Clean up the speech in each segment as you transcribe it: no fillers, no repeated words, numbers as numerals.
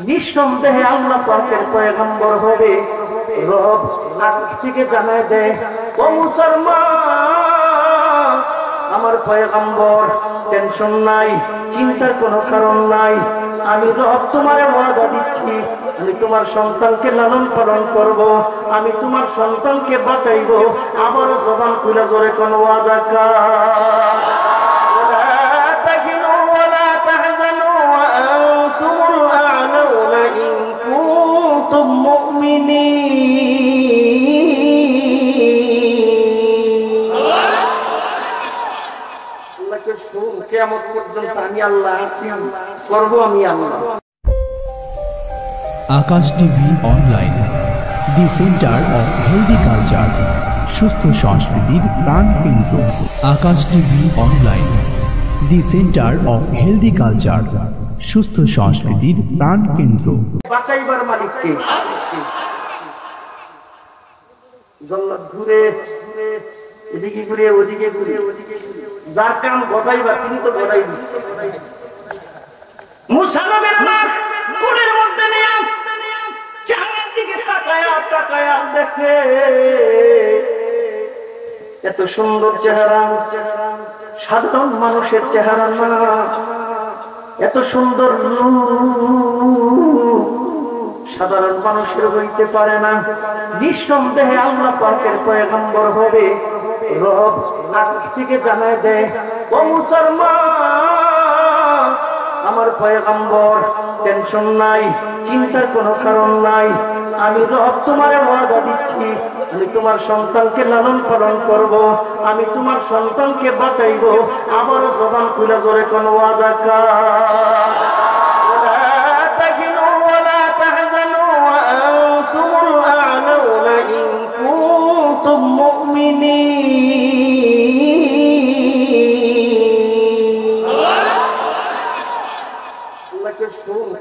নিঃসন্দেহে আল্লাহ পাকের পয়গম্বর হবে। রব আকাশ থেকে জানায় দেয়, ও মুসলমান, আমার পয়গম্বর, টেনশন নাই, চিন্তার কোনো কারণ নাই। আমি রব তোমারে ওয়াদা দিচ্ছি, আমি তোমার সন্তানকে লালন পালন করব, আমি তোমার সন্তানকে বাঁচাইব। আবার জবান খুলে জোরে কোন ওয়াদা কা কিয়ামত পর্যন্ত আমি আল্লাহ আছি, করব আমি Allah. Akash TV online, the centre of healthy culture, সুস্থ সংস্কৃতির প্রাণ কেন্দ্র। Akash TV online, the centre of healthy culture, সুস্থ সংস্কৃতির প্রাণ কেন্দ্র। বাঁচাইবার মালিক কে? জল্লাদ ঘুরে এদিকে ঘুরে ওদিকে ঘুরে, যার কাম গজাইবার তিনি তো গজাই দিচ্ছে। মুসা নবীর নাক কোলের মধ্যে নিয়ে চারদিকে তাকায়া দেখে এত সুন্দর চেহারা, সাধারণ মানুষের চেহারা না, এত সুন্দর সাধারণ মানুষের হইতে পারে না। নিঃসন্দেহে আল্লাহ পাকের পয়গম্বর হবে। রব আকাশ থেকে জানায় দেয়, ও মুসলমান, আমার পয়গম্বর, টেনশন নাই, চিন্তার কোনো কারণ নাই। আমি রব তোমারে ওয়াদা দিচ্ছি, আমি তোমার সন্তানকে লালন পালন করব, আমি তোমার সন্তানকে বাঁচাইব। আবার জবান খুলে জোরে কোন ওয়াদা কা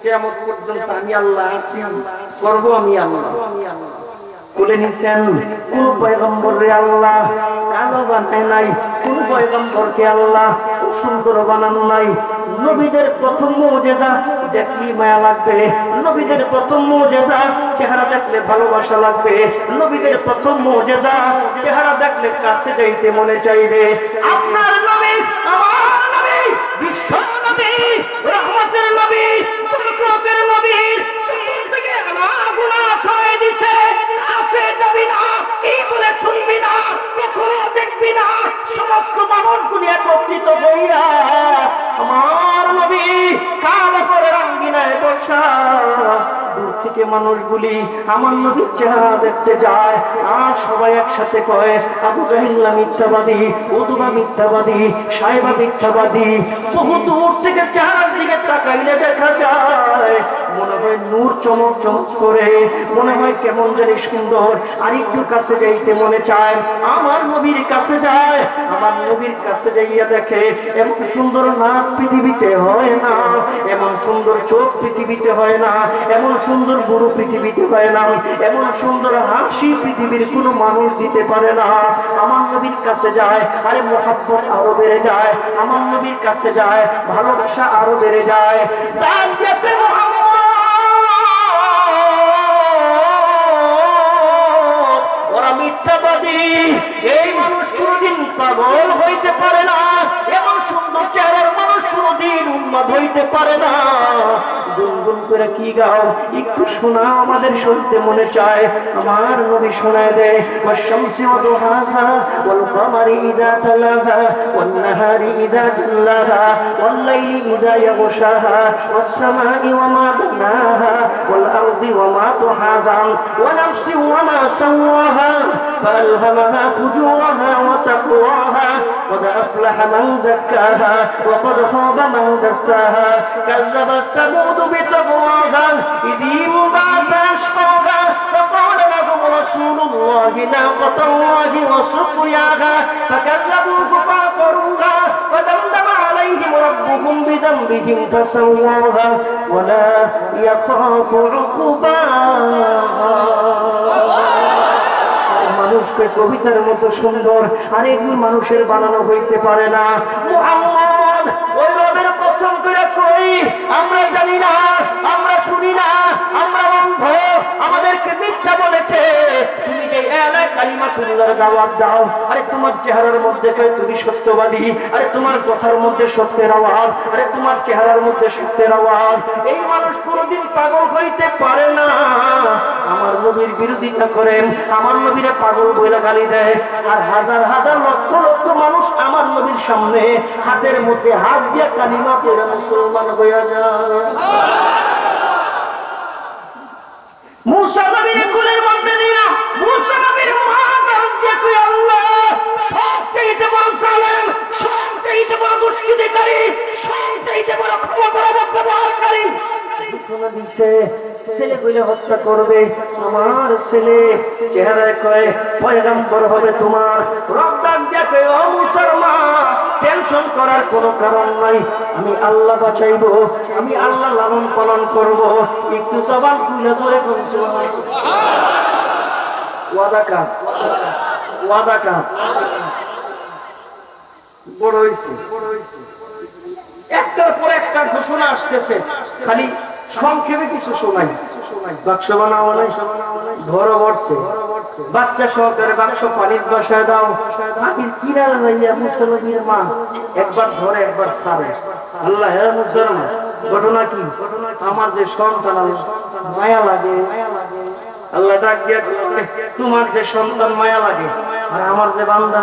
কিয়ামত পর্যন্ত আমি আল্লাহ আছি, করব আমি আল্লাহ। বলে নিছেন কোন পয়গম্বরে আল্লাহ কালো বানায় নাই, কোন পয়গম্বরকে আল্লাহ সুন্দর বানান নাই। নবীদের প্রথম মুজিজা দেখলি মায়া লাগবে, নবীদের প্রথম মুজিজা চেহারা দেখলে ভালোবাসা লাগবে, নবীদের প্রথম মুজিজা চেহারা দেখলে কাছে যাইতে মনে চাইবে। আপনার নবী, আমার নবী, বিশ্ব নবী, রহমতের নবী, বরকতের নবী, চতুর্দিকে গুনাহ ছড়াই দিছে। কাছে যাবি না, কি বলে শুনবি না, কখনো দেখবি না। সমস্ত মানুষগুলি একত্রিত হইয়া আমার নবী কাল করে রাঙ্গিনায় বসা, দূর থেকে মানুষগুলি আমার নবীর চেহারা দেখতে যায়। আর সবাই একসাথে কয়, আবু জাহিল মিথ্যাবাদী, উতবা মিথ্যাবাদী, সাইবা মিথ্যাবাদী। বহু দূর থেকে চেহারার দিকে তাকাইলে দেখা যায় মনে হয় নূর চমক চমক করে, মনে হয় কেমন জানি সুন্দর। আর একটু কাছে যাইতে মনে চায়, আমার নবীর কাছে যায়। আমার নবীর কাছে যাইয়া দেখে এমন সুন্দর নাক পৃথিবীতে হয় না, এমন সুন্দর চোখ পৃথিবীতে হয় না, এমন সুন্দর গুরু পৃথিবীতে হয় না, এমন সুন্দর হাসি পৃথিবীর কোনো মানুষ দিতে পারে না। আমার নবীর কাছে যায়, আরে মোহাব্বত আরো বেড়ে যায়। আমার নবীর কাছে যায়, ভালোবাসা আরো বেড়ে যায়। তার যেতে ওরা মিথ্যাবাদী, এই মানুষ কোনদিন পাগল হইতে পারে না, এমন সুন্দর চেহারার মানুষ কোনদিন উন্মাদ হইতে পারে না। গুনগুন করে কি গাও, একটু শোনা, আমাদের শুনতে মনে চায়। আমার নবী শোনায় দেয়, ওয়াশ-শামসি ওয়া দুহাহা ওয়াল কামারি ইযা তালাহা ওয়ান নাহারি ইযা জাল্লাহা ওয়াল লাইলি ইযা ইয়াগশাহা ওয়াস সামাই ওয়া মা বানাহা ওয়াল আরদি ওয়া মা তুহাহা ওয়া নাফসি ওয়া মা সাওয়াহা ফাআলহামাহা ফুজুরাহা ওয়া তাকওয়াহা قد أفلح من زكاها وقد خاب من دساها كذبت ثمود بطغواها إذ انبعث أشقاها فقال لهم رسول الله ناقة الله وسقياها فكذبوه فعقروها فدمدم عليهم ربهم بذنبهم فسواها ولا يخاف عقباها। মানুষকে কবিতার মতো সুন্দর আরেক মানুষের বানানো হইতে পারে না। মুহাম্মদ ওই রবের কসম করে কই, আমরা জানি না, আমরা শুনি না, কালিমাতুল্লাহর দাওয়াত দাও। আরে তোমার চেহারার মধ্যে তুমি সত্যবাদী, আরে তোমার কথার মধ্যে সত্যের আওয়াজ, আরে তোমার চেহারার মধ্যে সত্যের আওয়াজ। এই মানুষ কোনোদিন পাগল হইতে পারে না। আমার নবীর বিরোধিতা করেন, আমার নবীরে পাগল বইলা গালি দেয়, আর হাজার হাজার লক্ষ লক্ষ মানুষ আমার নবীর সামনে হাতের মধ্যে হাত দিয়ে কালিমা পড়ে মুসলমান হইয়া যায়। মুসা নবীর কুলের মধ্যে দিলাম, মুসা নবীর মহাদরদ দেখো আল্লাহ, সবচেয়ে বড় জালেম, সবচেয়ে বড় দুষ্কৃতিকারী, সবচেয়ে বড় ক্ষমতার ব্যবহারকারী। ছেলে কইলে হত্যা করবে, আমার ছেলে চেহারায় কয় পয়গম্বর হবে তোমার। রব্বাক দেখে ও মুসলমান, টেনশন করার কোনো কারণ নাই, আমি আল্লাহ বাঁচাইবো, আমি আল্লাহ লালন পালন করব। একটু জবান খুলে ধরে বলছো ওয়াদা কার, ওয়াদা কার বড় হইছে, একটার পর একটা ঘোষণা আসতেছে, খালি সংক্ষেপে কিছু শোনাই। বাক্স বানাও নাই, ঘরও বসছে, বাচ্চা সহকারে বাক্স পানির বসায় দাও। পানির কিনারে যাইয়া মুসলমানের মা একবার ধরে একবার ছাড়ে। আল্লাহ হে মুসলমান, ঘটনা কি? আমার যে সন্তান, মায়া লাগে। আল্লাহ ডাক দিয়া তোমার যে সন্তান মায়া লাগে, আর আমার যে বান্দা,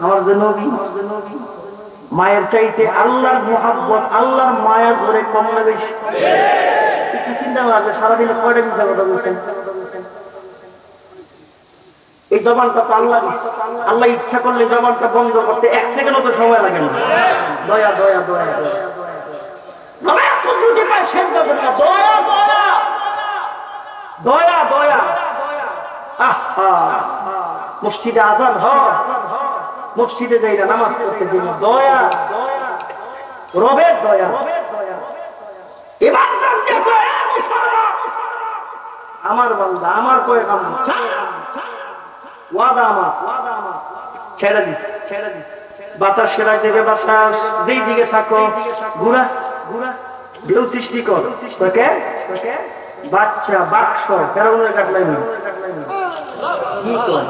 আমার যে নবী, মায়ের চাইতে আল্লাহর মুহাব্বত, আল্লাহর মায়া ধরে কম না বেশি? একটু চিন্তা করলে সারাদিনে কয়টা মিশা কথা বলছেন? এই জবানটা তো আল্লাহ দিচ্ছে, আল্লাহ ইচ্ছা করলে জবানটা বন্ধ করতে 1 সেকেন্ডও তো সময় লাগে না। দয়া দয়া দয়া দয়া দয়া দয়া। মসজিদে আজান হয়, মসজিদে যাই না, নামাজ পড়তে যাই না, দয়া, রবের দয়া। আমার বান্দা, আমার পয়গম্বর, ওয়াদা আমার, ছেড়ে দিস, ছেড়ে দিস। বাতাস সেরা দিকে বাতাস, যেই দিকে থাকো ঘুরা ঘুরা, ঢেউ সৃষ্টি কর। বাচ্চা বাক্স ফেরাউনের ডাকলাই না, কি কর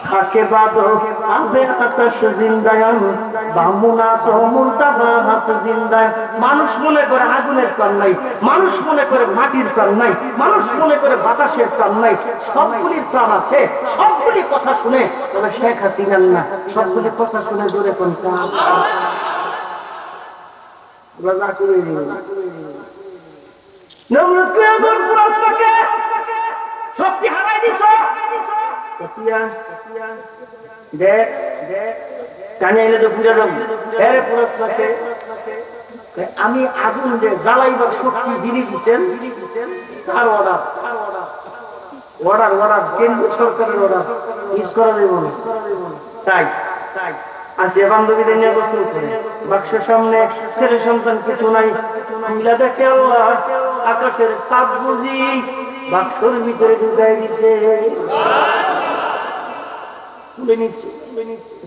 থাকে বাদো আবে আতাশ জিন্দায়ান বামুনা তো মুর্তাবা হাত জিন্দায়। মানুষ মনে করে আগুনের কান নাই, মানুষ মনে করে মাটির কান নাই, মানুষ মনে করে বাতাসের কান নাই। সবগুলির প্রাণ আছে, সবগুলি কথা শুনে, তবে শেখ হাসিনার না। সবগুলি কথা শুনে জোরে কোন কান নমরুদ কে দর পুরস্কারকে শক্তি হারাই দিছ। দেখ দেখ কানে এলে তো বুঝা যাবে। আমি আগুন যে জ্বালাইবার শক্তি যিনি দিচ্ছেন, তার অর্ডার, অর্ডার অর্ডার কেন্দ্রীয় সরকারের অর্ডার মিস করা যাবে না। তাই তাই আসিয়া বান্ধবীদের নিয়ে গোসল করে বাক্সের সামনে ছেলে সন্তান কিছু নাই, মিলা দেখে আল্লাহ আকাশের সাপ বুঝি বাক্সর ভিতরে ঢুকাই দিছে। তুলে নিচ্ছে,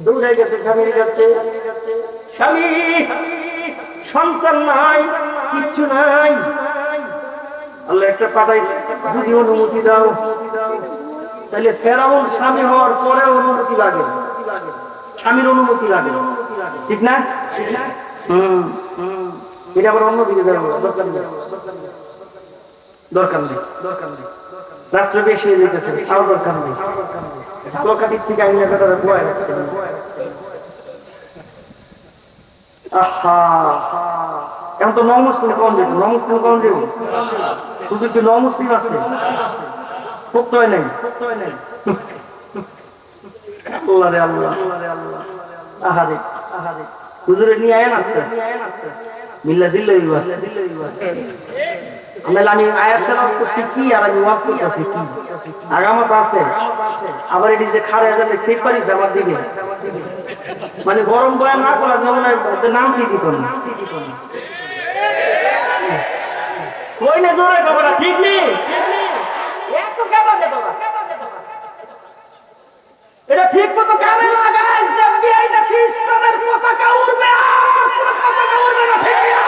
দৌড়ে গেছে স্বামীর কাছে। স্বামী, সন্তান নাই, কিচ্ছু নাই, আল্লাহ একটা পাঠাইছে, যদি অনুমতি দাও। তাহলে ফেরাউন স্বামী হওয়ার পরে অনুমতি লাগে, স্বামীর অনুমতি লাগে, ঠিক না? এটা আবার অন্যদিকে যাবো, দরকার নেই, দরকার নেই, দরকার নেই। রাত্রে বেশি হয়ে যেতেছে, তাও দরকার নেই। ঝালকাঠির থেকে আইনে বেটারা বয়ে রাখছে। আহা, এখন তো নমুসলিম কম দেব, নমুসলিম কম দেব, শুধু কি নমুসলিম আছে? সত্য হয় নাই, আল্লাহ রে আল্লাহ, আহারে আহারে, হুজুরে নিয়ে আয়েন আস্তে আস্তে, মিল্লা দিল্লা আছে। আমি আয়াত তেলাওয়াত করছি কি, আর আমি ওয়াজ করতেছি কি, আগামত আছে। আবার এটি যে খারে যাবে ঠিক পারিস আমার দিকে, মানে গরম বয়া না করা যেমন নাম কি দিত না, কইলে জোরে খবর ঠিক নেই, একটু কেমন যেত না, এটা ঠিক মতো কামে লাগাস, দেখবি এইটা সিস্টেমের পতাকা উড়বে, আর কোনো পতাকা উড়বে না, ঠিক না?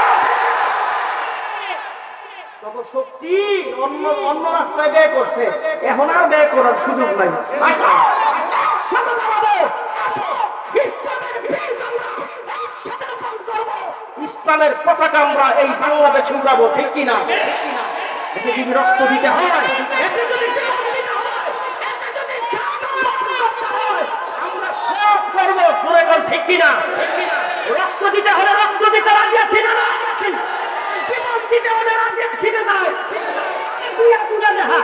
তবে শক্তি অন্য অন্য রাস্তায় ব্যয় করছে, এখন আর ব্যয় করার সুযোগ নাই। আসো সাথে দাঁড়াবো, আসো ইসলামের বীজ আমরা একসাথে রোপণ করব, ইসলামের পতাকা আমরা এই বাংলাদেশে উড়াবো, ঠিক কিনা? এতে যদি রক্ত দিতে হয়, এতে যদি জীবন দিতে হয়, এতে যদি জান করতে হয়, আমরা সব করব, পুরো কোন ঠিক কিনা? রক্ত দিতে হলে রক্ত দিতে রাজি আছি না? জীবন দিতে হলে রাজি আছি না? যায় দুইয়া তুলে দেখা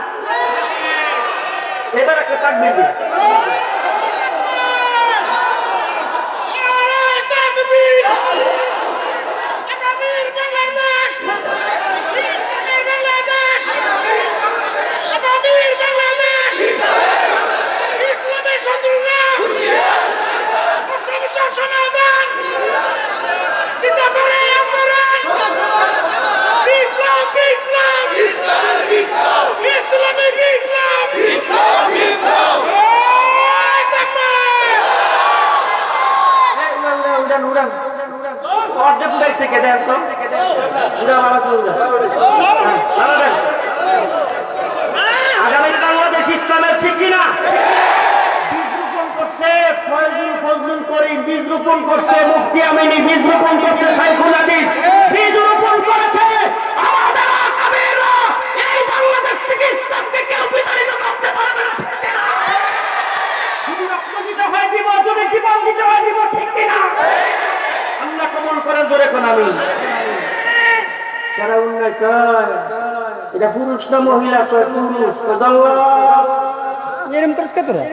এবার একটা তাকবীর দিই। আগামী বাংলাদেশ ইসলামের, ঠিক কিনা? বীজ রোপণ করছে ফজলুল করিম, বীজ রোপণ করছে মুফতি আমিনী, বীজ রোপণ করছে শাইখুল হাদিস, বীজ রোপণ করেছে আমাদের আকাবেররা। এই বাংলাদেশ থেকে ইসলামকে কেউ বিতাড়িত করতে পারবে না, ঠিক কিনা? যদি রক্ত দিতে হয় দিব, যদি জীবন দিতে হয় দিব, ঠিক কিনা? আল্লাহ কবুল করেন, জোরে কোন আমিন। যারা উন্নয় কয় এটা পুরুষ না মহিলা, কয় পুরুষ, এরম করিস কত রে?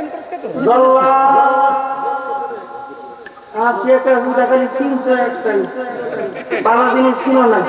বাংলা জিনিস ছিল না।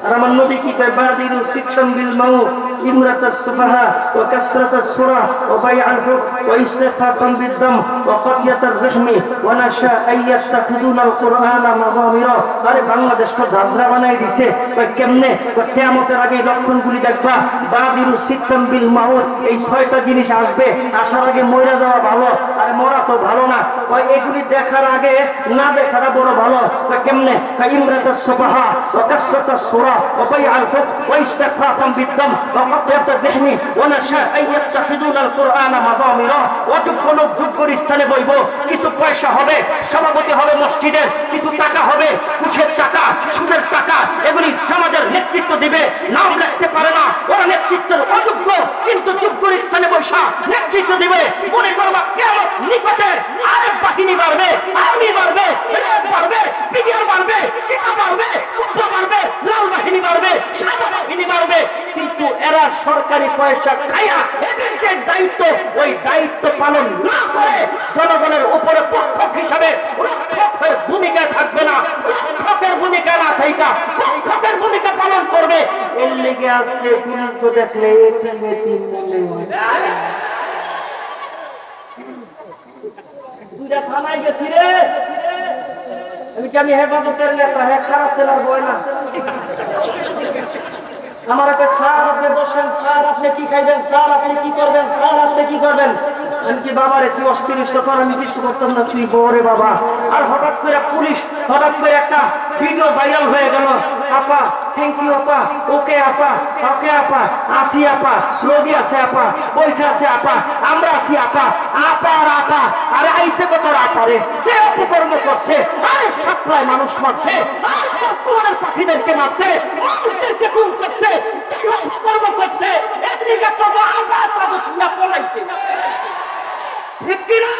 আর আমার নবী কি কয়, বাদিরু সিকতাম বিল মাউত ইমরাতাস সুবাহা ওয়া কাসরাতাস সুরা ওয়া বাইআল হুক ওয়া ইস্তিগফাফান বিদ্দাম ওয়া কাতিয়াতার রহমি ওয়া নাশা আইয়াস্তাখিদুনাল কুরআনা মাযামিরা। আরে বাংলাদেশ তো যাত্রা বানাই দিছে, কয় কেমনে? কয় কিয়ামতের আগে লক্ষণগুলি দেখবা, বাদিরু সিকতাম বিল মাউত, এই 6টা জিনিস আসবে, আসার আগে মরে যাওয়া ভালো, আর মরা তো ভালো না। কয় এগুলি দেখার আগে না দেখাটা বড় ভালো। কয় কেমনে? কয় ইমরাতাস সুবাহা ওয়া কাসরাতাস সুরা ওয়া বাইআল হুক ওয়া ইস্তিগফাফান বিদ্দাম ওয়া কাতিয়াতার রহমি ওয়া নাশা আইয়াস্তাখিদুনাল কুরআনা মাযামিরা। অযোগ্য লোক যোগ্যর স্থানে বইব, কিছু পয়সা হবে, সভাপতি হবে মসজিদের, কিছু টাকা হবে, ঘুষের টাকা, সুদের টাকা, এগুলি সমাজের নেতৃত্ব দিবে, নাম রাখতে পারে না, ওরা নেতৃত্বের অযোগ্য, কিন্তু যোগ্যর স্থানে বৈশা নেতৃত্ব দিবে। মনে করবা কিয়ামত নিকটে, আরেক বাহিনী বাড়বে, আর্মি বাড়বে, রেড বাড়বে, বিডিআর বাড়বে, চিতা বাড়বে, যুদ্ধ বাড়বে, লাল বাহিনী বাড়বে, সাদা বাহিনী বাড়বে, কিন্তু এরা সরকারি পয়সা খায়া এদের যে দায়িত্ব, ওই দায়িত্ব পালন না করে জনগণের উপরে পক্ষক হিসাবে রক্ষকের ভূমিকা থাকবে না। রক্ষকের ভূমিকা না থাকা পক্ষকের ভূমিকা পালন করবে। এর লেগে আজকে পুলিশ তো দেখলে দুইটা থানায় গেছি রে, আমি হেফাজতের নেতা, হ্যাঁ খারাপ তেলার বয় না। আমার একটা স্যার আপনি বসেন, স্যার আপনি কি খাইবেন, স্যার আপনি কি করবেন, স্যার আপনি কি করবেন। আমি কি বাবা রে, তুই অস্থিরিস তো, আমি কিছু করতাম না, তুই বড় বাবা। আর হঠাৎ করে পুলিশ, হঠাৎ করে একটা ভিডিও ভাইরাল হয়ে গেল, আপা থ্যাংক ইউ আপা, ওকে আপা, ওকে আপা, আসি আপা, রোগী আছে আপা, পয়সা আছে আপা, আমরা আছি আপা, আপা আর আপা। আরে আইতে কত আপা রে, সে অপকর্ম করছে, আরে সাপ্লায় মানুষ মারছে, আর বর্তমানের পাখিদেরকে মারছে, মানুষদেরকে গুম করছে, অপকর্ম করছে, এদিকে তো আজাদ আজাদ ছুঁয়া পড়াইছে, ঠিক কিনা?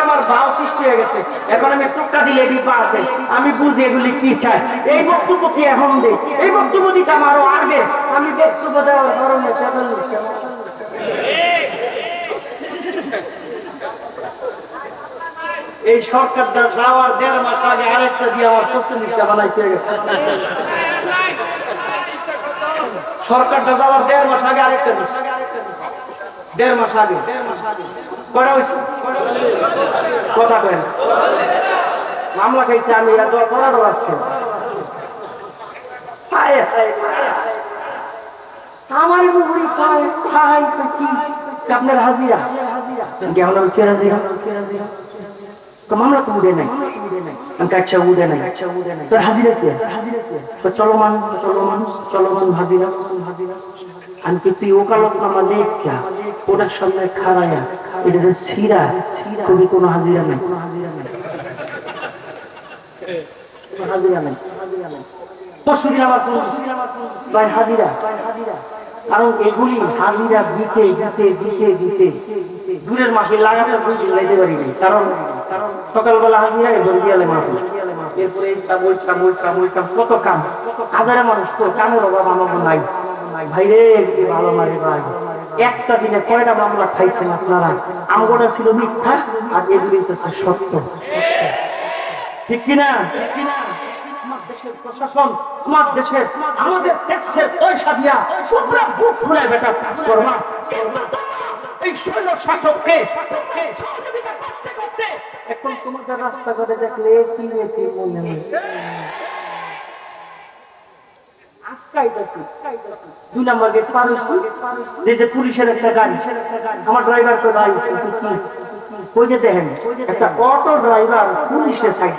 আমার ভাব সৃষ্টি হয়ে গেছে, এখন আমি টুকা দিলে ডিপা আছে, আমি বুঝি এগুলি কি চাই। এই বক্তব্য কি এখন দেই? এই বক্তব্য দিতাম আরো আগে, আমি বক্তব্য দেওয়ার কারণে এই সরকারটা যাওয়ার 1.5 মাস আগে আরেকটা দিয়ে আমার 46টা বানাই ফিরে গেছে। সরকারটা যাওয়ার 1.5 মাস আগে আরেকটা দিচ্ছে, 1.5 মাস আগে। কটা হয়েছে কথা কেন? মামলা খাইছে আমি, আর দোয়া করারও আজকে মুড়ি খায় খায় কি আপনার হাজিরা কেমন কে হাজিরা তো মামলা তো উঠে নাই আচ্ছা উঠে নাই তো হাজিরা কি তো চলমান চলমান চলমান ভাবিরা আমি তুই ওকালতনামা দেখা ওটার সামনে খাড়ায়া এটা সিরা খুবই কোনো হাজিরা নাই হাজিরা নাই পরশুদিন আমার ভাই হাজিরা কারণ এগুলি হাজিরা দিতে দিতে দিতে দিতে দূরের মাসে লাগাতে 2 দিন লাইতে পারিনি কারণ সকালবেলা হাজিরা এবার গেলে মাসে এরপরে কত কাম হাজারে মানুষ তো কামের অভাব আমার নাই ভাই রে ভালো মারে ভাই একটা দিনে কয়টা মামলা খাইছেন আপনারা আমগোটা ছিল মিথ্যা আর এগুলি তো সত্য ঠিক কিনা দেশের প্রশাসন আমার দেশের আমাদের ট্যাক্সের পয়সা দিয়া পুরো বুক ফুলে বেটা কাজ করবা এই শৈল শাসককে সহযোগিতা করতে করতে এখন তোমাদের রাস্তা করে দেখলে কি মনে হয় আজকাইতাছি 2 নম্বর গেট পার হইছি যে পুলিশের একটা গাড়ি আমার ড্রাইভার তো ভাই কি কই যে দেখেন একটা অটো ড্রাইভার পুলিশের সাইড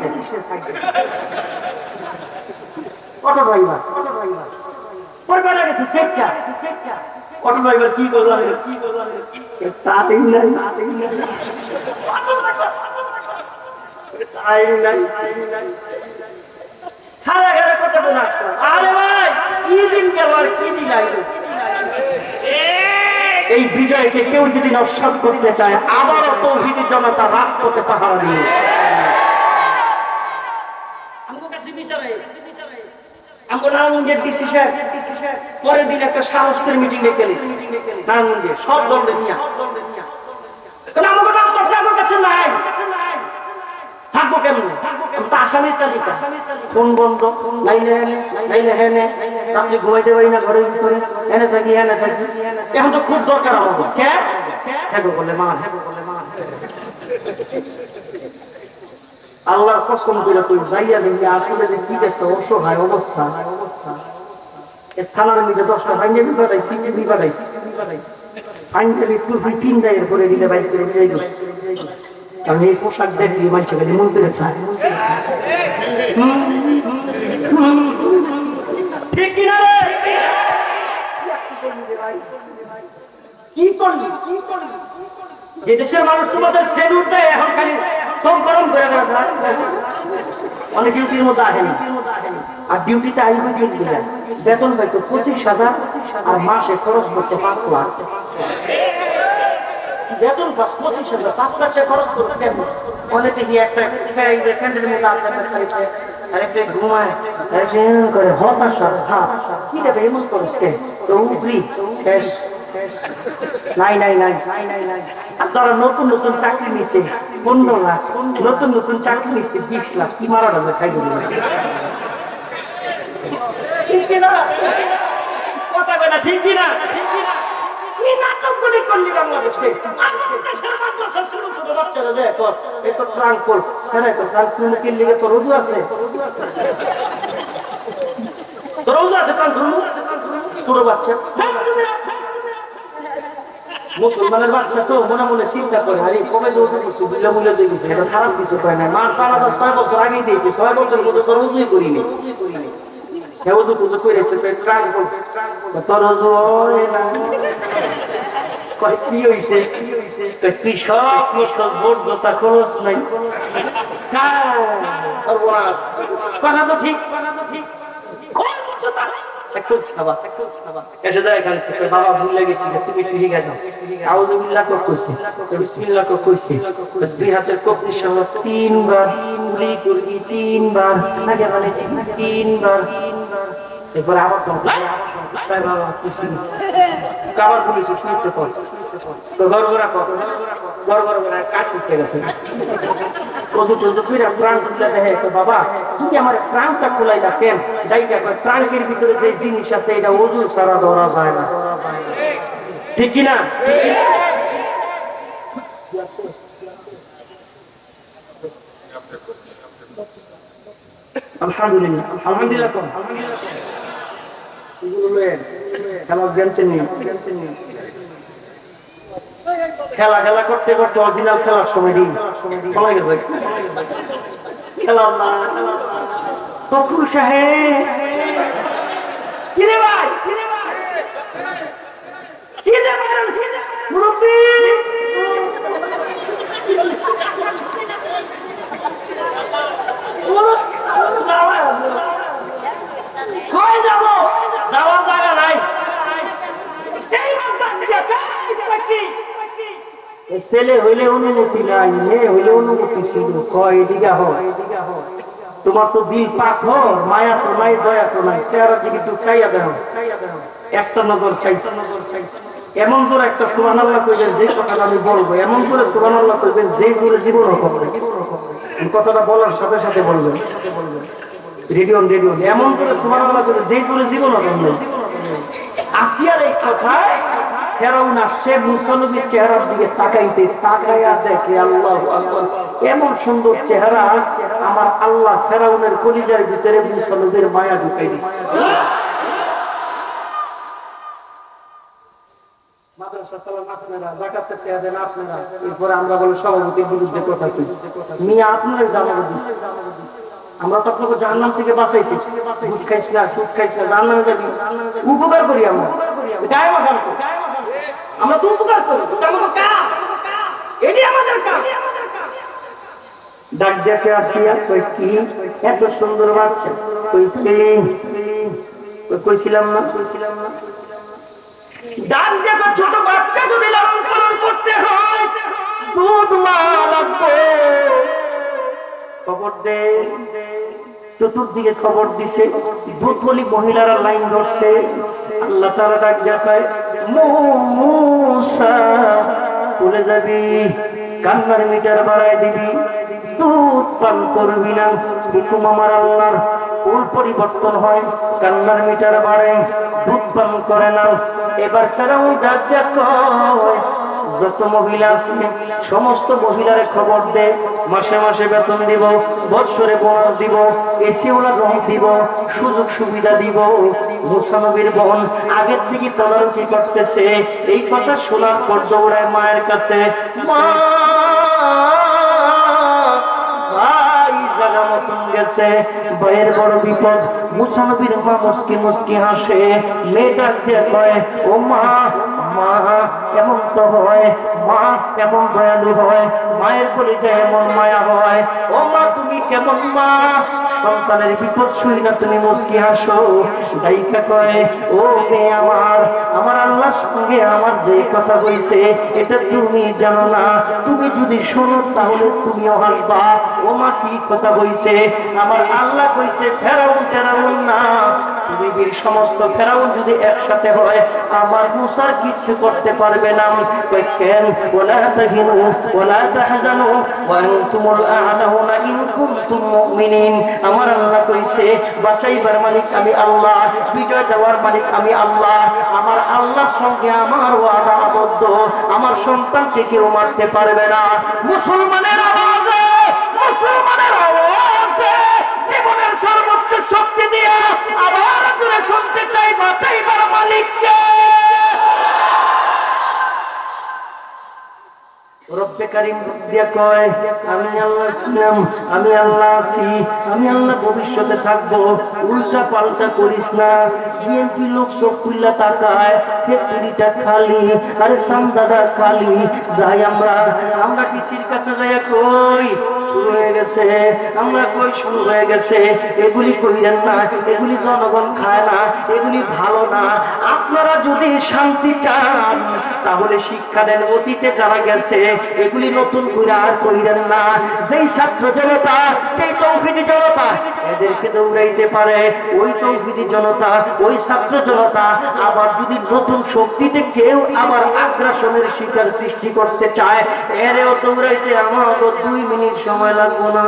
অটো ড্রাইভার পরবারে গেছে চেকটা অটো ড্রাইভার কি করলাম তাতেই নাই খারা খারা কথা বলে আসলাম আরে ভাই কি দিন গেল আর কি দিন আইলো এই বিজয়কে কেউ যদি নস্বাত করতে চায় আবারও তৌহিদি জনতা রাজপথে পাহারা দিয়ে আমার কাছে বিচারে আমরা নারায়ণগঞ্জের ডিসি সাহেব পরের দিন একটা সাহস করে মিটিং ডেকে নিয়েছি নারায়ণগঞ্জে সব দলের নিয়ে আমার কাছে নাই থাকবো কেমন আসামির তালিকা ফোন বন্ধ লাইনে হেনে রাত্রে ঘুমাইতে পারি না ঘরের ভিতরে এনে থাকি এখন তো খুব দরকার আমাকে হ্যাঁ বলে মা আল্লাহর কসম করে তুই যাইয়া দেখি আসলে যে কি একটা অসহায় অবস্থা থানার মধ্যে 10টা পাঞ্জাবি পাঠাইছি চিঠি পাঠাইছি পাঞ্জাবি টুপি 3টা এরপরে দিলে বাইক করে দিয়ে গেছে কারণ এই পোশাক দেখলি মানুষ গেলে মন করে চায় ঠিক কিনা রে কি করলি যে দেশের মানুষ তোমাদের সেলুট দেয় এখন খালি গরম করে অনেক ডিউটির মধ্যে আসেনি আর ডিউটিতে আইবে ডিউটি দেয় বেতন হয়তো 25,000 আর মাসে খরচ করছে 5 লাখ বেতন 25,000 5 লাখ টাকা খরচ করছে কেন অনেকে গিয়ে একটা ক্যান্ডেলের মধ্যে আপনাদের খাইছে আরেকটা ঘুমায় আরেকজন করে হতাশা ছাপ কি দেবে এমন করছে তো উপরি শেষ নাই আর যারা নতুন নতুন চাকরি নিছে 15 লাখ নতুন নতুন চাকরি নিছে 20 লাখ কি মারা যাবে খাই দিল ঠিক কিনা কথা বলে ঠিক কিনা কি নাটক করলি বাংলাদেশে দেশের মাদ্রাসা ছোট ছোট বাচ্চারা যায় এই তো ট্রাঙ্কল ছেড়ে তো ট্রাঙ্কল কি লিগে তো রোজু আছে ট্রাঙ্কল ছোট বাচ্চা মুসলমানের বাচ্চা তো মনে মনে চিন্তা করে আরে কবে বিনামূল্যে দিয়ে দিচ্ছে এটা খারাপ কিছু করে না মার পালাদা 6 বছর আগে দিয়েছে 6 বছর মধ্যে তোর উজুই করিনি উজু পুজো করে তোর উজু কি হয়েছে কৃষক ভোট জোসা খরচ নাই কথা তো ঠিক এসে যায় এখানে বাবা ভুলে গেছি তুমি ঠিক আছে আউযুবিল্লাহ করতেছি বিসমিল্লাহ করতেছি 2 হাতের কবজির সঙ্গে 3 বার উলি করবি 3 বার আগে মানে 3 বার এরপর আবার তাই বাবা খুশি কাবার পুলিশ শুনতে পড় তো গড়গড়া কাজ করতে গেছে কত ফিরে প্রাণ খুলে দেখে তো বাবা তুমি আমার প্রাণটা খোলাই রাখেন ডাইটা প্রাণের ভিতরে যে জিনিস আছে এটা ওযু ছাড়া ধরা যায় না ঠিক কিনা আলহামদুলিল্লাহ খেলা জানতেন নি? খেলা খেলা করতে করতে অরিজিনাল খেলার সময় দিন চলে গেছে। খেলা না তখন সাহেব কিরে ভাই কি যে মুরব্বী কই যাব যাওয়ার জায়গা নাই। ছেলে হইলে অনুমতি নাই, মেয়ে হইলে অনুমতি ছিল। কয় এদিকে হয়, তোমার তো দিল পাথর, মায়া তো নাই, দয়া তো নাই, চেহারার দিকে একটু চাইয়া দেখো, একটা নজর চাইছে। এমন করে একটা সুবহানাল্লাহ কইবেন যে কথাটা আমি বলবো, এমন করে সুবহানাল্লাহ কইবেন যে করে জীবনও হবে। কথাটা বলার সাথে সাথে বলবেন রেডিও এমন করে সুবহানাল্লাহ করে যে করে জীবনও হবে। আসিয়ার এই কথায় ফেরাউন আসছে মুসা নবীর চেহারার দিকে তাকাইয়া দেখে আল্লাহু আকবার, এমন সুন্দর চেহারা, আমার আল্লাহ ফেরাউনের কলিজার ভিতরে মুসা নবীর মায়া ঢুকাই দিচ্ছে। মাদ্রাসা চালান আপনারা, যাকাতের টাকা দেন আপনারা, এরপরে আমরা বলি সভাপতির বিরুদ্ধে কথা কই। মিয়া আপনারা জানাবো দিচ্ছে, আমরা তো আপনাকে জাহান্নাম থেকে বাঁচাইতে, ঘুষ খাইছ না, সুদ খাইছ না, জাহান্নামে যাবি, উপকার করি আমরা, আমরা তো উপকার করি, এটি আমাদের কাজ। ডাক দেখে আসিয়া কই কি এত সুন্দর বাচ্চা, কইছিলাম না ডাক দেখো ছোট বাচ্চা যদি লালন পালন করতে হয় দুধ মা লাগবে, খবর দে। চতুর্দিকে খবর দিছে, দুধবলি মহিলারা লাইন ধরছে। আল্লাহ তাআলা ডাক দেখায়, মুসা চলে যাবি, কান্নার মিটার বাড়ায় দিবি, দুধ পান করবি না। হুকুম আমার আল্লাহর, কোন পরিবর্তন হয়, কান্নার মিটার বাড়ে, দুধ পান করে না। এবার ফেরাউন ডাক দেখায়, যত মহিলা আছে সমস্ত মহিলারে খবর দে, মাসে মাসে বেতন দিব, বছরে বোনাস দিব, এসি ওলা রং দিব, সুযোগ সুবিধা দিব। মুসা নবীর বোন আগের থেকে তদারকি করতেছে। এই কথা শোনার পর দৌড়ায় মায়ের কাছে, মা গেছে, ভয়ের বড় বিপদ। মুসা নবীর মা মুস্কি মুস্কি হাসে, মেয়ে ডাক দিয়ে কয়, ও মা, মা এমন তো হয়, মা এমন দয়ালু হয়, মায়ের কলিজায় এমন মায়া হয়। ও মা তুমি কেমন মা, সন্তানের বিপদ শুই না তুমি মুস্কি হাসো। দাইকা কয়, ও মেয়ে আমার, আমার আল্লাহর সঙ্গে আমার যে কথা হইছে এটা তুমি জানো না, তুমি যদি শোনো তাহলে তুমিও হাসবা। ও মা কি কথা হইছে? আমার আল্লাহ কইছে ফেরাউন না, পৃথিবীর সমস্ত ফেরাউন যদি একসাথে হয় আমার মুসার কিচ্ছু করতে পারবে না। কই কেন? ওয়ালা তাহিনু ওয়ালা তাহজানু ওয়া আনতুমুল আ'লাউনা ইন কুনতুম মুমিনিন। আমার আল্লাহ কইছে বাঁচাইবার মালিক আমি আল্লাহ, বিজয় দেওয়ার মালিক আমি আল্লাহ। আমার আল্লাহর সঙ্গে আমার ওয়াদা আবদ্ধ, আমার সন্তানকে কেউ মারতে পারবে না। মুসলমানের আওয়াজে, মুসলমানের আওয়াজে জীবনের সর্বোচ্চ শক্তি দিয়ে আবার করে শুনতে চাই বাঁচাইবার মালিককে। রব্বে কারীম দিয়া কয়, আমি আল্লাহ ছিলাম, আমি আল্লাহ আছি, আমি আল্লাহ ভবিষ্যতে থাকবো, উল্টা পাল্টা করিস না। বিএনপি লোক চোখ খুললা তাকায়, ফ্যাক্টরিটা খালি, আরে সামদাদা খালি। যাই আমরা কিসির কাছে যাই কই শুরু হয়ে গেছে, আমরা কই শুরু হয়ে গেছে। এগুলি কইরেন না, এগুলি জনগণ খায় না, এগুলি ভালো না। আপনারা যদি শান্তি চান তাহলে শিক্ষা দেন অতীতে যারা গেছে, এগুলি নতুন করে আর কইরেন না। যেই ছাত্র জনতা, যেই তৌহিদি জনতা এদেরকে দৌড়াইতে পারে, ওই তৌহিদি জনতা, ওই ছাত্র জনতা আবার যদি নতুন শক্তিতে কেউ আবার আগ্রাসনের শিকার সৃষ্টি করতে চায়, এরেও দৌড়াইতে আমার 2 মিনিট সময় লাগবে না।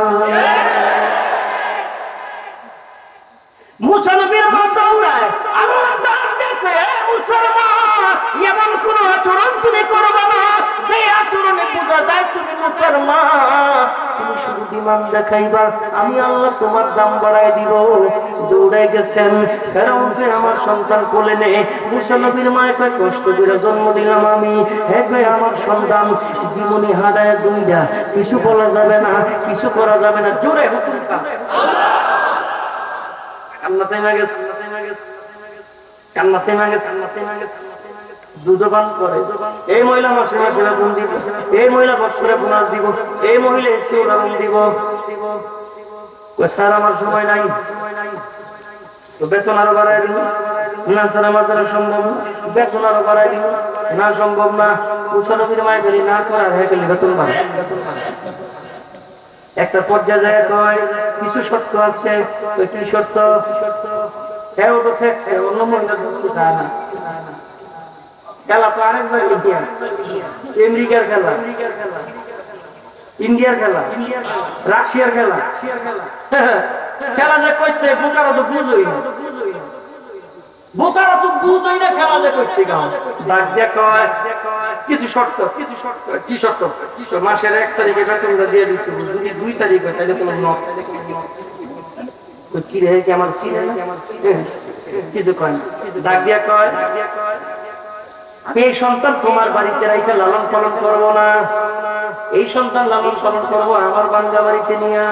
মুসা নবীর মা দৌড়ায়, আল্লাহ ডাক দেখে, মুসলমান এমন কোন আচরণ তুমি করবে না সেই আচরণে বোঝা যায় তুমি মুসলমান। তুমি শুধু বিমান দেখাইবা, আমি আল্লাহ তোমার দাম বাড়াই দিব। দৌড়াই গেছেন, ফেরাউনকে আমার সন্তান কোলে নে। মুসা নবীর মায়ের কষ্ট করে জন্ম দিলাম আমি, হ্যাঁ গো আমার সন্তান। দিমনি হাঁটায় দুইটা, কিছু বলা যাবে না, কিছু করা যাবে না, জোরে হুকুম কান্না থেমে গেছে, কান্না থেমে গেছে, দুধবান করে। এই মহিলা মাসে মাসে বেতন দিব, এই মহিলা বছরে বোনাস দিব, এই মহিলা এসে উদাহরণ দিব। স্যার আমার সময় নাই, তো বেতন আরো বাড়াই দিব না। স্যার আমার দ্বারা সম্ভব না, বেতন আরো বাড়াই দিব না, সম্ভব না। উৎসবের মায় গেলি না করার হয়ে গেলি বেতন বাড়াই। একটা পর্যায়ে যায় কয় কিছু শর্ত আছে, কি শর্ত? হ্যাঁ ওটা থাকছে, অন্য মহিলা খায় না। খেলা তো আরেকবার ইন্ডিয়ার, আমেরিকার খেলা, ইন্ডিয়ার খেলা, রাশিয়ার খেলা। খেলা যে করতে বোকারা তো বুঝই না, বোকারা তো বুঝই না খেলা যে করতে গাও। ডাক দিয়ে কয় কিছু শর্ত, কিছু শর্ত। কি শর্ত? মাসের 1 তারিখে বেতনটা দিয়ে দিতে, যদি 2 তারিখ হয় তাহলে কোনো নক। কি রে কি আমার সিনে না, কিছু কয় না। ডাক দিয়ে কয় আমি এই সন্তান তোমার বাড়িতে রাইতে লালন পালন করবো না, এই সন্তান লালন পালন করবো আমার বাঙ্গা বাড়িতে নিয়ে।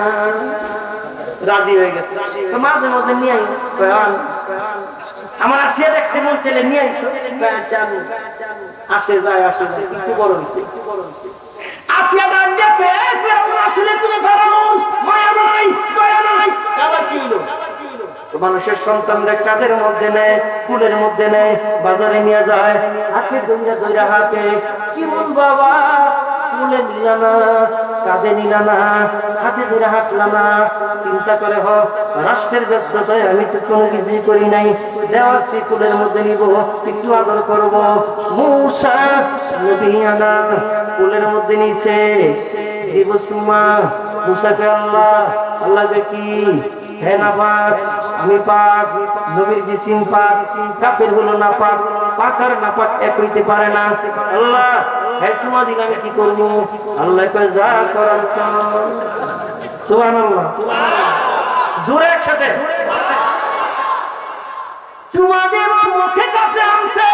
রাজি হয়ে গেছে। তো মাঝে মধ্যে নিয়ে আমার আসিয়া দেখতে মন ছেলে নিয়ে আসে যায়, আসে যায়, একটু বড় আসিয়া ডাক গেছে, আসলে তুমি ফেরাউন, মায়া নাই, দয়া নাই। আবার কি হলো? মানুষের সন্তানদের কাদের মধ্যে নেয়, কুলের মধ্যে নেয়, বাজারে নিয়ে যায়, হাতে দইরা দইরা হাতে। কি মন বাবা, কুলে নিলা না, কাঁধে নিলা না, হাতে ধরে হাঁটলা না। চিন্তা করে হোক রাষ্ট্রের ব্যস্ততায় আমি তো কোনো কিছুই করি নাই। দেওয়াজকে কুলের মধ্যে নিব, একটু আদর করবো। মূসা নবিয়ানা কুলের মধ্যে নিছে, দিব সুমা। মূসাকে আল্লাহ, আল্লাহ দেখি হে না পাক, আমি পাক, নবীর জিসিম পাক, কাফের হলো না পাক, পাকার না পাক এক হইতে পারে না। আল্লাহ হ্যাঁ সময় দিন আমি কি করবো? আল্লাহ কয় যা করার কর। সুবহানাল্লাহ, জোরে একসাথে চুমা দেব মুখে কাছে আনছে,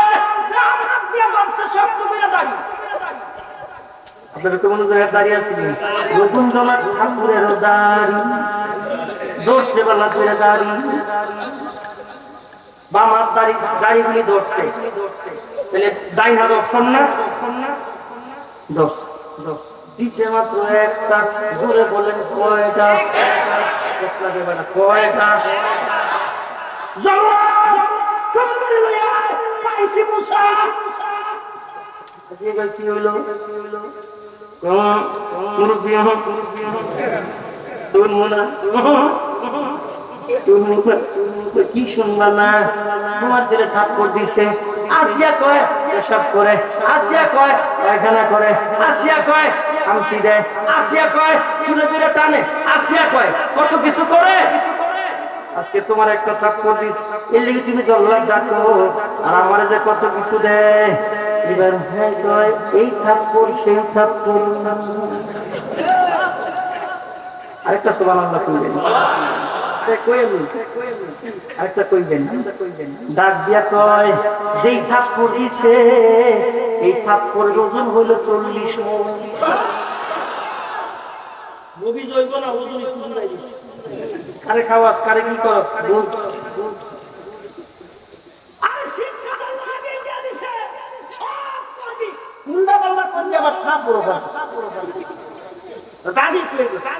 হাত দিয়ে ধরছে শক্ত করে দাঁড়িয়ে। আপনারা তো মনে করে দাঁড়িয়ে আছিলেন, রবীন্দ্রনাথ ঠাকুরের দাড়ি ধরছে, বেলা করে দাড়ি, বামার দাড়ি, দাড়িগুলি ধরছে, তাহলে ডাইন হাত অপশন না, পিছে মাত্র একটা। জোরে বলেন কয়টা? কয়টা? কি হইল? কি শুনবা না? তোমার ছেলে থাপ্পড় দিছে। আসিয়া কয় পেশাব করে, আসিয়া কয় পায়খানা করে, আসিয়া কয় খামসি দেয়, আসিয়া কয় চুলে চুলে টানে, আসিয়া কয় কত কিছু করে। আজকে তোমার একটা থাপ্পড় দিস, এর লিগে তুমি জল্লাদ ডাকো, আর আমার যে কত কিছু দেয়। এবার হ্যাঁ কয় এই থাপ্পড় সেই থাপ্পড়। আরেকটা সুবহানাল্লাহ কইবেন, আরেকটা কইবেন। ডাক দিয়া কয় যেই থাপ্পড় দিছে এই থাপ্পড়ের ওজন হইল 40 মণ। নবী জইব না ওজন একটু বুঝাই দিছে। কারে খাওয়াস, কারে কি করস? আরে শিক্ষাটা লাগে যা দিছে সব সবই উল্টা পাল্টা করে আবার থাপ্পড় করে। দাদি কই গেছে,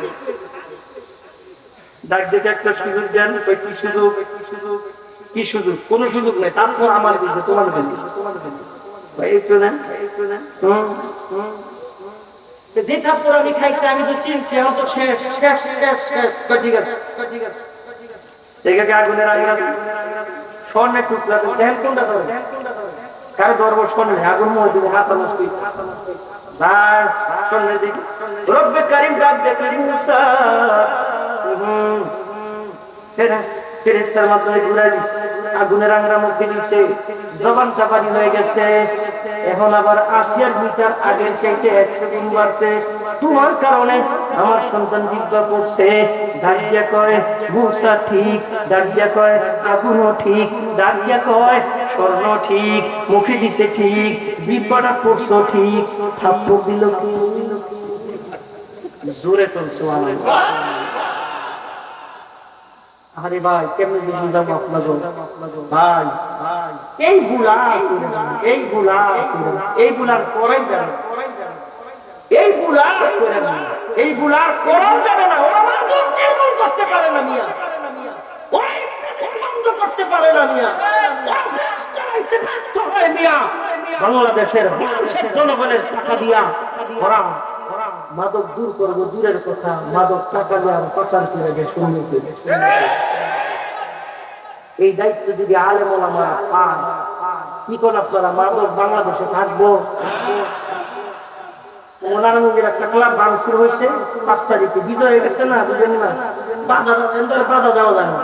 ডাক দেখে একটা সুযোগ দেন। কি সুযোগ? কি সুযোগ? কোন সুযোগ নাই। তারপর আমার দিচ্ছে, তোমার দেন, একটু দেন। যে থাপ্পড় আমি খাইছি আমি তো চিনছি, এখন তো শেষ শেষ শেষ শেষ। ঠিক আছে, ঠিক আছে। এটাকে আগুনের আগে স্বর্ণের টুকরা দেন। কোনটা ধরে? কারো ধরবো স্বর্ণের, আগুন মনে দিব, মাথা নষ্ট। স্বর্ণের দিকে রব্বে কারিম ডাক দেখলেন মুসা, ফেরেশতার মাধ্যমে ঘুরাই দিছে, আগুনের আংরা মুখে দিছে, জবানটা বাড়ি হয়ে গেছে। এখন আবার 80 মিটার আগের চাইতে 100 গুণ বাড়ছে। তোমার কারণে আমার সন্তান জিজ্ঞা করছে, দাঁড়িয়ে কয় মুসা ঠিক, দাঁড়িয়ে কয় আগুনও ঠিক, দাঁড়িয়ে কয় স্বর্ণ ঠিক, মুখে দিছে ঠিক, বিপদা করছো ঠিক, থাপ্পড় দিল কি? জোরে করছো আমার। আরে ভাই কেমনে বুঝাবো আপনাকে ভাই, এইগুলার করাই যাবে, এইগুলার করাও যাবে না। ওরা নির্মূল করতে পারে না মিয়া, ওরা বন্ধ করতে পারে না মিয়া, বাংলাদেশের জনগণের টাকা দিয়া ওরা মাদক দূর করবো দূরের কথা, মাদক টাকা দেওয়ার প্রচার করে গে শুনে। এই দায়িত্ব যদি আলেম ওলামারা পান, কি করে আপনারা মাদক বাংলাদেশে থাকবো? ওনার মধ্যে একটা ক্লাব ভাঙচুর হয়েছে 5 তারিখে, বিজয় হয়ে গেছে না, বুঝেন না, বাধা দেওয়া যায় না।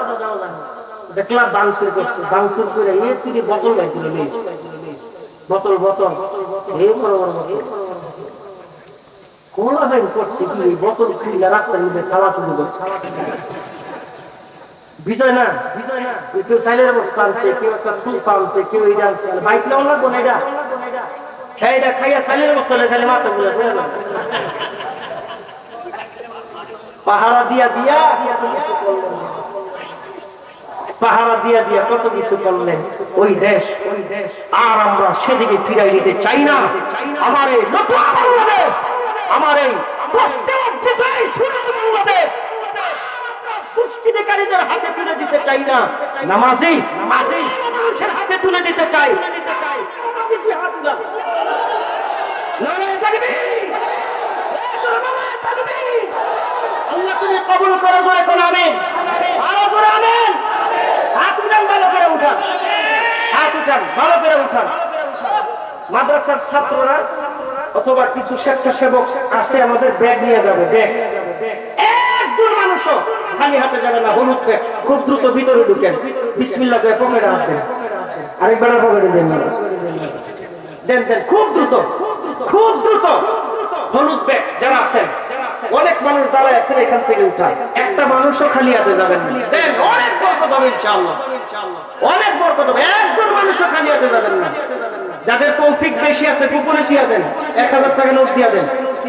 ক্লাব ভাঙচুর করছে, ভাঙচুর করে তিনি বোতল গাইছিল, বোতল বোতল এই বড় বড় বোতল কোলা বাইন করছে, কি বোতল খুলে রাস্তার মধ্যে খাওয়া শুরু করছে। বিজয় না, কেউ সাইলের অবস্থা আনছে, কেউ একটা সুপ আনছে, কেউ এই আনছে, বাইক নেওয়া লাগবো না, এটা খাইয়া সাইলের অবস্থা খালি মাথা গুলো পাহারা দিয়া দিয়া পাহারা দিয়া দিয়া কত কিছু করলেন ওই দেশ। আর আমরা সেদিকে ফিরাই দিতে চাই না। আমার এই নতুন বাংলাদেশ, আমার এই কষ্টে অর্জিত এই সুন্দর বাংলাদেশ দুষ্কৃতিকারীদের হাতে তুলে দিতে চাই না। নামাজি মানুষের হাতে তুলে দিতে চাই। আল্লাহ তুমি কবুল করে দাও। এখন আমিন, আরো করে আমিন। হাত উঠান, ভালো করে উঠান, হাত উঠান, ভালো করে উঠান। মাদ্রাসার ছাত্ররা অথবা কিছু স্বেচ্ছাসেবক আছে, আমাদের ব্যাগ নিয়ে যাবে। ব্যাগ একজন মানুষও খালি হাতে যাবে না, হলুদ ব্যাগ। খুব দ্রুত ভিতরে ঢুকেন, বিসমিল্লাহ করে পকেটে হাত দেন, আরেকবার পকেটে দেন, দেন দেন, খুব দ্রুত, খুব দ্রুত। হলুদ ব্যাগ যারা আছেন, অনেক মানুষ দাঁড়ায় আছেন, এখান থেকে উঠায়। একটা মানুষও খালি হাতে যাবেন না, দেন, অনেক বরকত হবে ইনশাআল্লাহ, অনেক বরকত হবে। একজন মানুষও খালি হাতে যাবেন না। যাদের তৌফিক বেশি আছে গোপনে দিয়া দেন, 1000 টাকা নোট দিয়া দেন,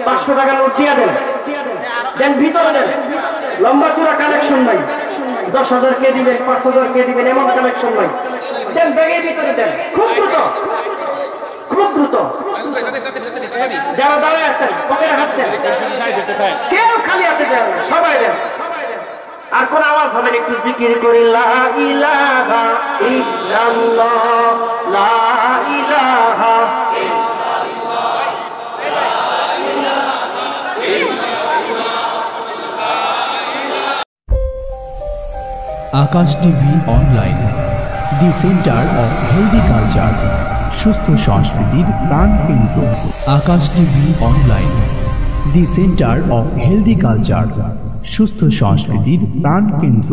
500 টাকা নোট দিয়া দেন, দেন ভিতরে দেন। লম্বা চূড়া কালেকশন নাই, 10,000 কে দিবেন, 5,000 কে দিবেন, এমন কালেকশন নাই। দেন, ব্যাগের ভিতরে দেন, খুব দ্রুত, খুব দ্রুত। যারা দাঁড়ায় আছেন পকেটে হাত দেন, কেউ খালি হাতে দেন না, সবাই দেন। আর কোন আওয়াজ হবে না, একটু জিকির করি, লা ইলাহা ইল্লাল্লাহ, লা ইলাহা Akash TV online, the centre of healthy culture, সুস্থ সংস্কৃতির প্রাণ কেন্দ্র। Akash TV online, the centre of healthy culture, সুস্থ সংস্কৃতির প্রাণ কেন্দ্র।